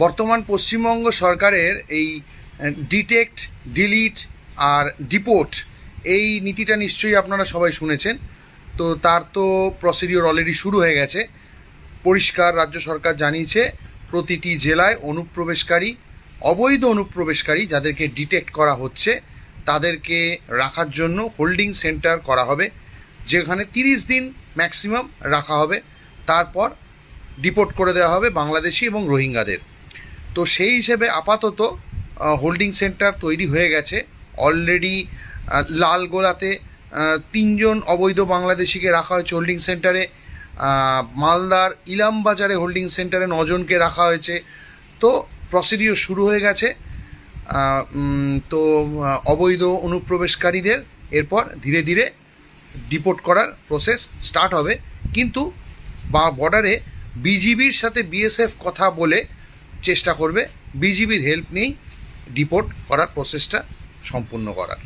বর্তমান পশ্চিমবঙ্গ সরকারের এই ডিটেক্ট, ডিলিট আর ডিপোর্ট এই নীতিটা নিশ্চয়ই আপনারা সবাই শুনেছেন। তো তার তো প্রসিডিওর অলরেডি শুরু হয়ে গেছে। পরিষ্কার রাজ্য সরকার জানিয়েছে প্রতিটি জেলায় অনুপ্রবেশকারী, অবৈধ অনুপ্রবেশকারী যাদেরকে ডিটেক্ট করা হচ্ছে তাদেরকে রাখার জন্য হোল্ডিং সেন্টার করা হবে, যেখানে 30 দিন ম্যাক্সিমাম রাখা হবে। তারপর ডিপোর্ট করে দেওয়া হবে বাংলাদেশি এবং রোহিঙ্গাদের। তো সেই হিসেবে আপাতত হোল্ডিং সেন্টার তৈরি হয়ে গেছে অলরেডি। লালগোলাতে 3 জন অবৈধ বাংলাদেশিকে রাখা হয়েছে হোল্ডিং সেন্টারে। মালদার ইলামবাজারে হোল্ডিং সেন্টারে 9 জনকে রাখা হয়েছে। তো প্রসিডিওর শুরু হয়ে গেছে। তো অবৈধ অনুপ্রবেশকারীদের এরপর ধীরে ধীরে ডিপোর্ট করার প্রসেস স্টার্ট হবে। কিন্তু বর্ডারে বিজিবির সাথে বিএসএফ কথা বলে চেষ্টা করবে বিজিবির হেল্প নিয়েই ডিপোর্ট করার প্রসেসটা সম্পূর্ণ করার।